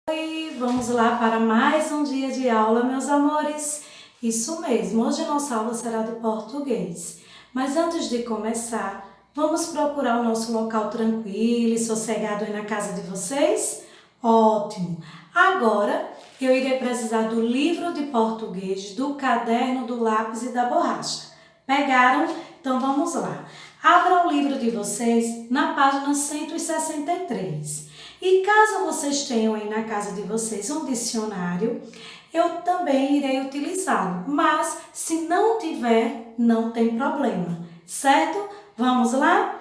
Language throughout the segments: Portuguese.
Oi, vamos lá para mais um dia de aula, meus amores. Isso mesmo, hoje a nossa aula será de português. Mas antes de começar, vamos procurar o nosso local tranquilo e sossegado aí na casa de vocês? Ótimo! Agora eu irei precisar do livro de português, do caderno, do lápis e da borracha. Pegaram? Então vamos lá. Abra o livro de vocês na página 163. E caso vocês tenham aí na casa de vocês um dicionário, eu também irei utilizá-lo. Mas se não tiver, não tem problema, certo? Vamos lá?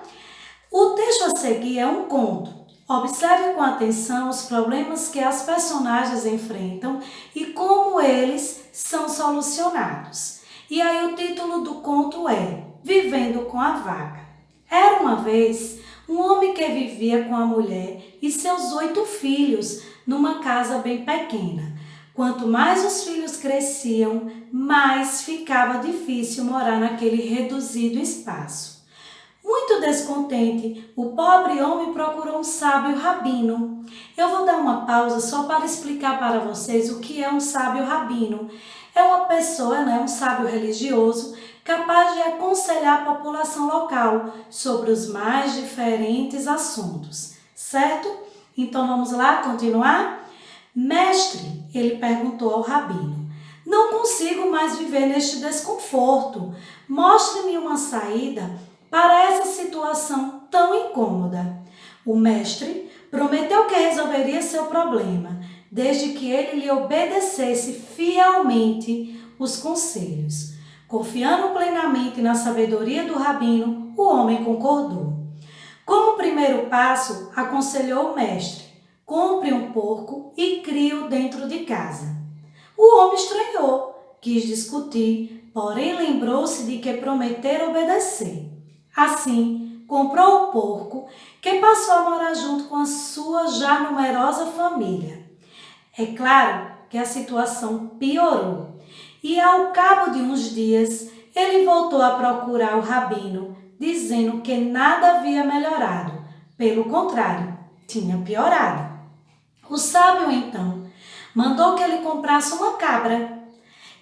O texto a seguir é um conto. Observe com atenção os problemas que as personagens enfrentam e como eles são solucionados. E aí o título do conto é Vivendo com a Vaca. Era uma vez um homem que vivia com a mulher e seus 8 filhos numa casa bem pequena. Quanto mais os filhos cresciam, mais ficava difícil morar naquele reduzido espaço. Muito descontente, o pobre homem procurou um sábio rabino. Eu vou dar uma pausa só para explicar para vocês o que é um sábio rabino. É uma pessoa, um sábio religioso, capaz de aconselhar a população local sobre os mais diferentes assuntos, certo? Então vamos lá continuar? Mestre, ele perguntou ao rabino, não consigo mais viver neste desconforto. Mostre-me uma saída para essa situação tão incômoda. O mestre prometeu que resolveria seu problema, desde que ele lhe obedecesse fielmente os conselhos. Confiando plenamente na sabedoria do rabino, o homem concordou. Como primeiro passo, aconselhou o mestre, compre um porco e crie-o dentro de casa. O homem estranhou, quis discutir, porém lembrou-se de que prometera obedecer. Assim, comprou o porco, que passou a morar junto com a sua já numerosa família. É claro que a situação piorou e, ao cabo de uns dias, ele voltou a procurar o rabino, dizendo que nada havia melhorado. Pelo contrário, tinha piorado. O sábio, então, mandou que ele comprasse uma cabra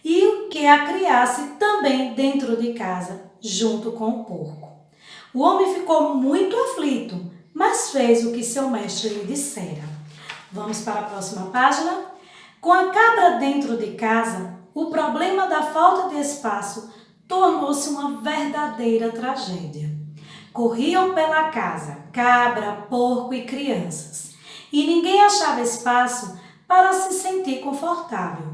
e que a criasse também dentro de casa, junto com o porco. O homem ficou muito aflito, mas fez o que seu mestre lhe dissera. Vamos para a próxima página. Com a cabra dentro de casa, o problema da falta de espaço tornou-se uma verdadeira tragédia. Corriam pela casa cabra, porco e crianças, e ninguém achava espaço para se sentir confortável.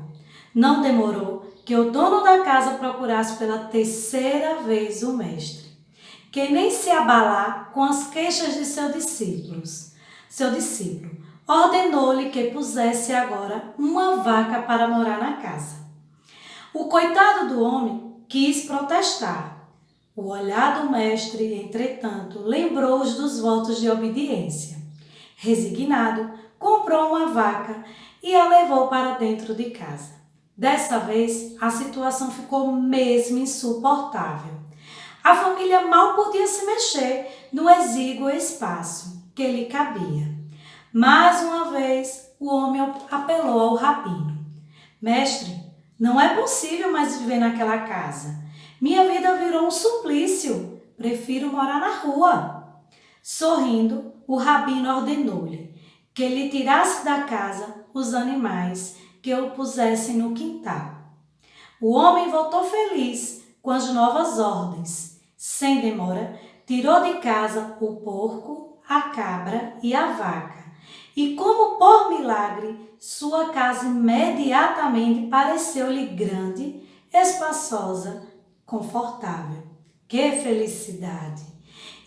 Não demorou que o dono da casa procurasse pela terceira vez o mestre, que nem se abalar com as queixas de seu discípulo ordenou-lhe que pusesse agora uma vaca para morar na casa. O coitado do homem quis protestar. O olhar do mestre, entretanto, lembrou-os dos votos de obediência. Resignado, comprou uma vaca e a levou para dentro de casa. Dessa vez, a situação ficou mesmo insuportável. A família mal podia se mexer no exíguo espaço que lhe cabia. Mais uma vez, o homem apelou ao rabino. Mestre, não é possível mais viver naquela casa. Minha vida virou um suplício. Prefiro morar na rua. Sorrindo, o rabino ordenou-lhe que lhe tirasse da casa os animais que o pusessem no quintal. O homem voltou feliz com as novas ordens. Sem demora, tirou de casa o porco, a cabra e a vaca. E como por milagre, sua casa imediatamente pareceu-lhe grande, espaçosa, confortável. Que felicidade!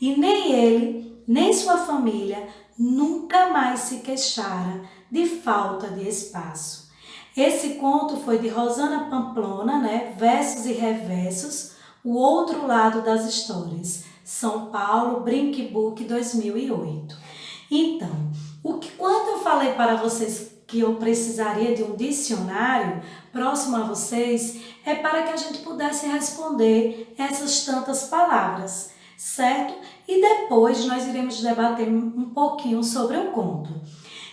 E nem ele, nem sua família nunca mais se queixara de falta de espaço. Esse conto foi de Rosana Pamplona, Versos e Reversos, o outro lado das histórias. São Paulo, Brinkbook 2008. Então, quando eu falei para vocês que eu precisaria de um dicionário próximo a vocês, é para que a gente pudesse responder essas tantas palavras, certo? E depois nós iremos debater um pouquinho sobre o conto.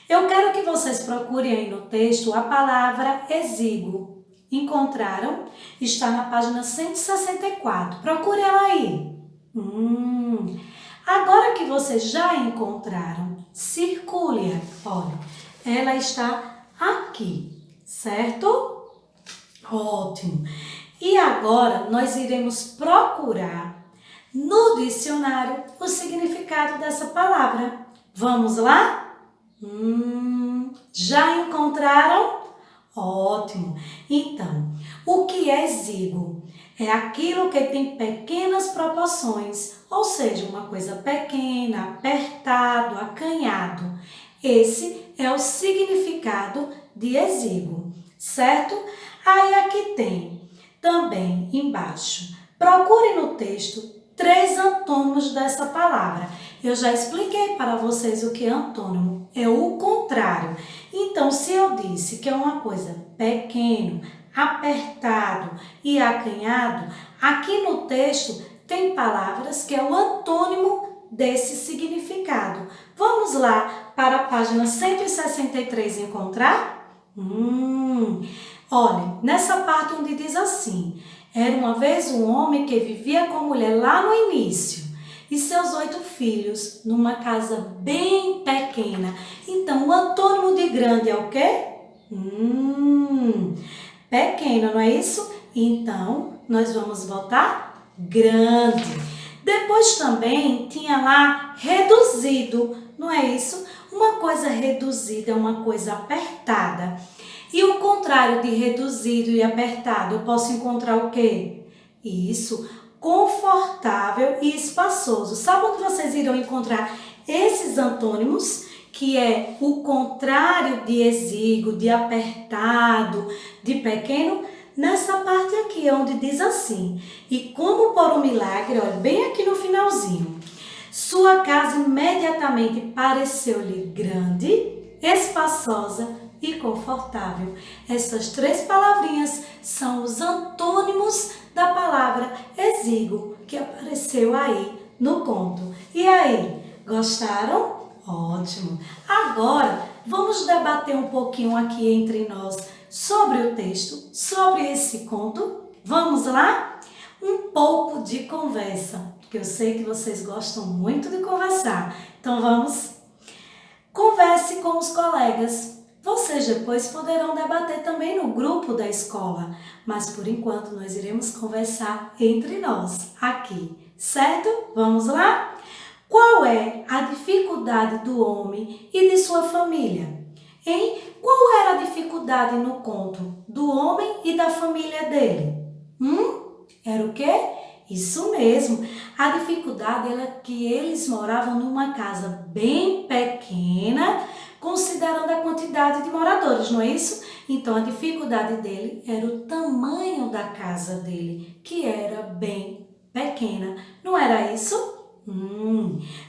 Eu quero que vocês procurem aí no texto a palavra exíguo. Encontraram? Está na página 164. Procure ela aí. Agora que vocês já encontraram, circule. Olha, ela está aqui, certo? Ótimo! E agora nós iremos procurar no dicionário o significado dessa palavra. Vamos lá? Já encontraram? Ótimo! Então, o que é exíguo? É aquilo que tem pequenas proporções, ou seja, uma coisa pequena, apertado, acanhado. Esse é o significado de exíguo, certo? Aí aqui tem também embaixo. Procure no texto 3 antônimos dessa palavra. Eu já expliquei para vocês o que é antônimo. É o contrário. Então, se eu disse que é uma coisa pequeno, apertado e acanhado, aqui no texto tem palavras que é o antônimo desse significado. Vamos lá para a página 163 encontrar? Olha, nessa parte onde diz assim: era uma vez um homem que vivia com a mulher lá no início e seus 8 filhos numa casa bem pequena. Então, o antônimo de grande é o quê? Pequeno, não é isso? Então, nós vamos botar grande. Depois também tinha lá reduzido, não é isso? Uma coisa reduzida é uma coisa apertada. E o contrário de reduzido e apertado, eu posso encontrar o quê? Isso, confortável e espaçoso. Sabe onde vocês irão encontrar esses antônimos? Que é o contrário de exíguo, de apertado, de pequeno, nessa parte aqui, onde diz assim: e como por um milagre, olha, bem aqui no finalzinho, sua casa imediatamente pareceu-lhe grande, espaçosa e confortável. Essas 3 palavrinhas são os antônimos da palavra exíguo, que apareceu aí no conto. E aí, gostaram? Ótimo! Agora, vamos debater um pouquinho aqui entre nós sobre o texto, sobre esse conto. Vamos lá? Um pouco de conversa, porque eu sei que vocês gostam muito de conversar. Então, vamos? Converse com os colegas. Vocês depois poderão debater também no grupo da escola, mas por enquanto nós iremos conversar entre nós aqui, certo? Vamos lá? Qual é a dificuldade do homem e de sua família? Hein? Qual era a dificuldade no conto do homem e da família dele? Era o quê? Isso mesmo. A dificuldade era que eles moravam numa casa bem pequena, considerando a quantidade de moradores, não é isso? Então, a dificuldade dele era o tamanho da casa dele, que era bem pequena. Não era isso?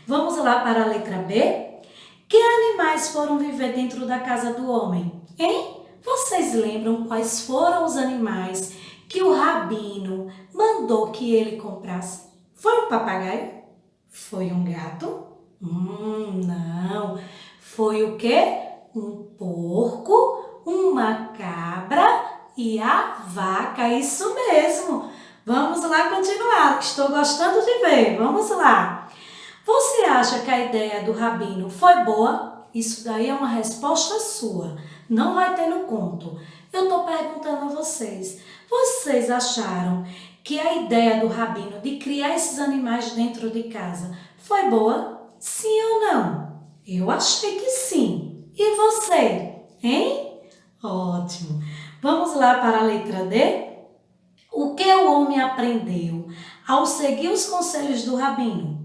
Vamos lá para a letra B? Que animais foram viver dentro da casa do homem? Hein? Vocês lembram quais foram os animais que o rabino mandou que ele comprasse? Foi um papagaio? Foi um gato? Não. Foi o quê? Um porco, uma cabra e a vaca. Isso mesmo. Vamos lá continuar. Estou gostando de ver. Vamos lá. Você acha que a ideia do rabino foi boa? Isso daí é uma resposta sua. Não vai ter no conto. Eu estou perguntando a vocês. Vocês acharam que a ideia do rabino de criar esses animais dentro de casa foi boa? Sim ou não? Eu achei que sim. E você? Hein? Ótimo. Vamos lá para a letra D? O que o homem aprendeu ao seguir os conselhos do rabino?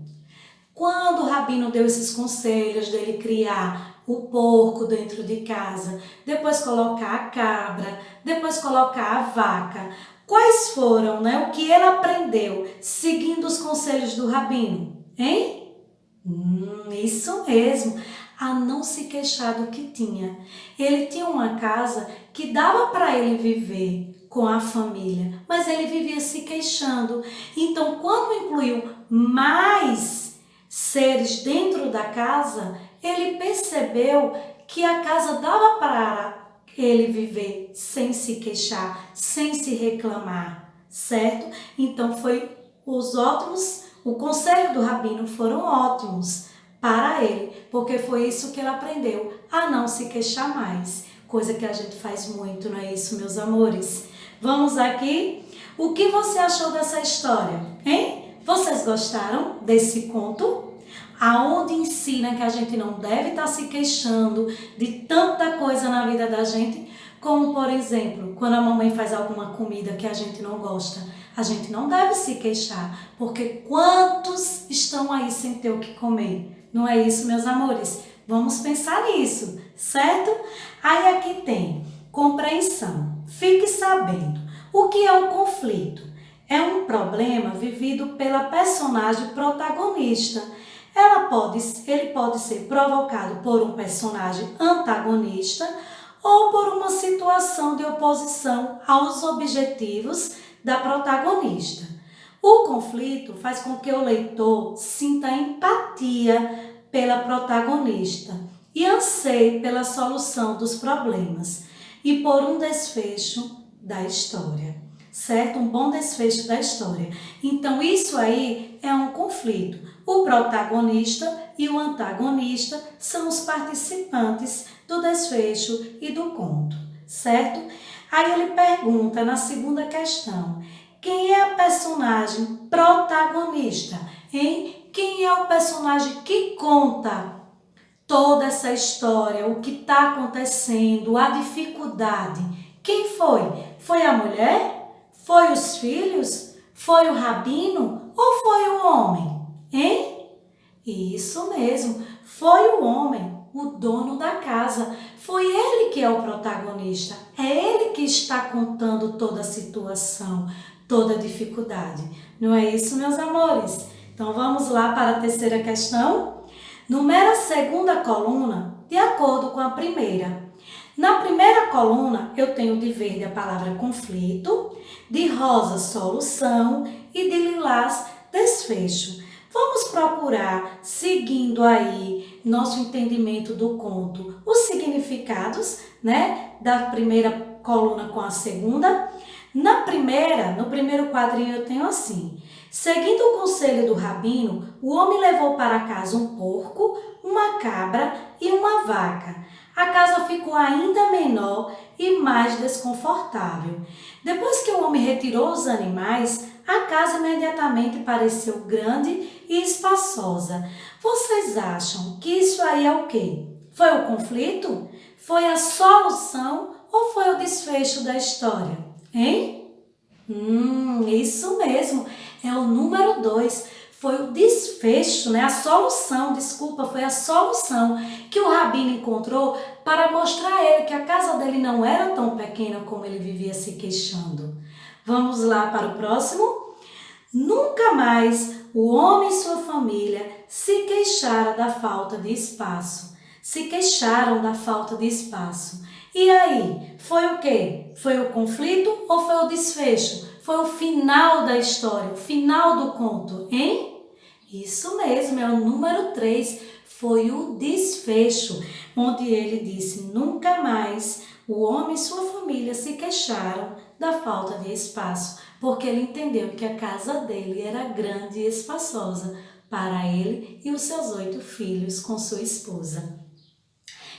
Quando o rabino deu esses conselhos dele criar o porco dentro de casa, depois colocar a cabra, depois colocar a vaca, quais foram, o que ele aprendeu seguindo os conselhos do rabino? Hein? Isso mesmo, a não se queixar do que tinha. Ele tinha uma casa que dava para ele viver com a família, mas ele vivia se queixando. Então, quando incluiu mais seres dentro da casa, ele percebeu que a casa dava para ele viver sem se queixar, sem se reclamar, certo? Então o conselho do rabino foram ótimos para ele, porque foi isso que ele aprendeu, a não se queixar mais, coisa que a gente faz muito, não é isso, meus amores? Vamos aqui, o que você achou dessa história, hein? Vocês gostaram desse conto? Aonde ensina que a gente não deve estar se queixando de tanta coisa na vida da gente, como por exemplo, quando a mamãe faz alguma comida que a gente não gosta, a gente não deve se queixar, porque quantos estão aí sem ter o que comer? Não é isso, meus amores? Vamos pensar nisso, certo? Aí aqui tem compreensão. Fique sabendo. O que é um conflito? É um problema vivido pela personagem protagonista. Ele pode ser provocado por um personagem antagonista ou por uma situação de oposição aos objetivos da protagonista. O conflito faz com que o leitor sinta empatia pela protagonista e anseie pela solução dos problemas e por um desfecho da história, certo? Um bom desfecho da história. Então, isso aí é um conflito. O protagonista e o antagonista são os participantes do desfecho e do conto, certo? Aí ele pergunta na segunda questão, quem é a personagem protagonista, hein? Quem é o personagem que conta toda essa história, o que está acontecendo, a dificuldade? Quem foi? Foi a mulher? Foi os filhos? Foi o rabino? Ou foi o homem? Hein? Isso mesmo, foi o homem, o dono da casa. Foi ele que é o protagonista. É ele que está contando toda a situação, toda a dificuldade. Não é isso, meus amores? Então vamos lá para a terceira questão. Numera a segunda coluna de acordo com a primeira. Na primeira coluna, eu tenho de verde a palavra conflito, de rosa solução e de lilás desfecho. Vamos procurar, seguindo aí nosso entendimento do conto, os significados, né, da primeira coluna com a segunda. No primeiro quadrinho eu tenho assim: seguindo o conselho do rabino, o homem levou para casa um porco, uma cabra e uma vaca. A casa ficou ainda menor e mais desconfortável. Depois que o homem retirou os animais, a casa imediatamente pareceu grande e espaçosa. Vocês acham que isso aí é o quê? Foi o conflito? Foi a solução ou foi o desfecho da história? Hein? Isso mesmo, é o número 2. Foi o desfecho, né? Foi a solução que o rabino encontrou para mostrar a ele que a casa dele não era tão pequena como ele vivia se queixando. Vamos lá para o próximo? Nunca mais o homem e sua família se queixaram da falta de espaço. Se queixaram da falta de espaço. E aí, foi o quê? Foi o conflito ou foi o desfecho? Foi o final da história, o final do conto, hein? Isso mesmo, é o número 3, foi o desfecho, onde ele disse: nunca mais o homem e sua família se queixaram da falta de espaço, porque ele entendeu que a casa dele era grande e espaçosa para ele e os seus 8 filhos com sua esposa.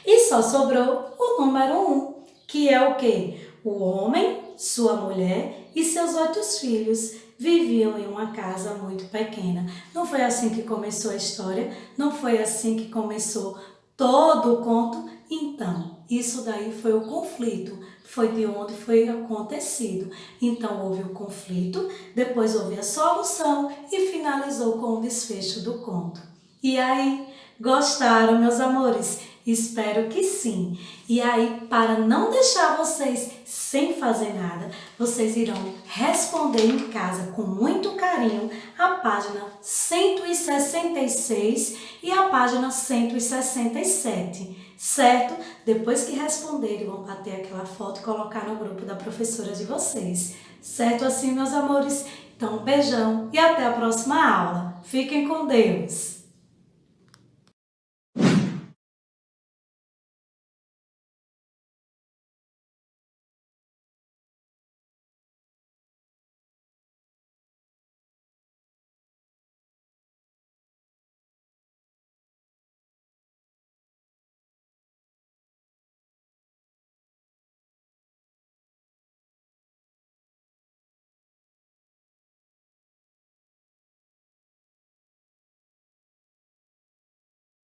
E só sobrou o número 1, que é o quê? O homem, sua mulher e seus 8 filhos viviam em uma casa muito pequena. Não foi assim que começou a história? Não foi assim que começou todo o conto? Então, isso daí foi o conflito, foi de onde foi acontecido. Então, houve o conflito, depois houve a solução e finalizou com o desfecho do conto. E aí, gostaram, meus amores? Espero que sim. E aí, para não deixar vocês sem fazer nada, vocês irão responder em casa com muito carinho a página 166 e a página 167, certo? Depois que responderem, vão bater aquela foto e colocar no grupo da professora de vocês. Certo assim, meus amores? Então, um beijão e até a próxima aula. Fiquem com Deus!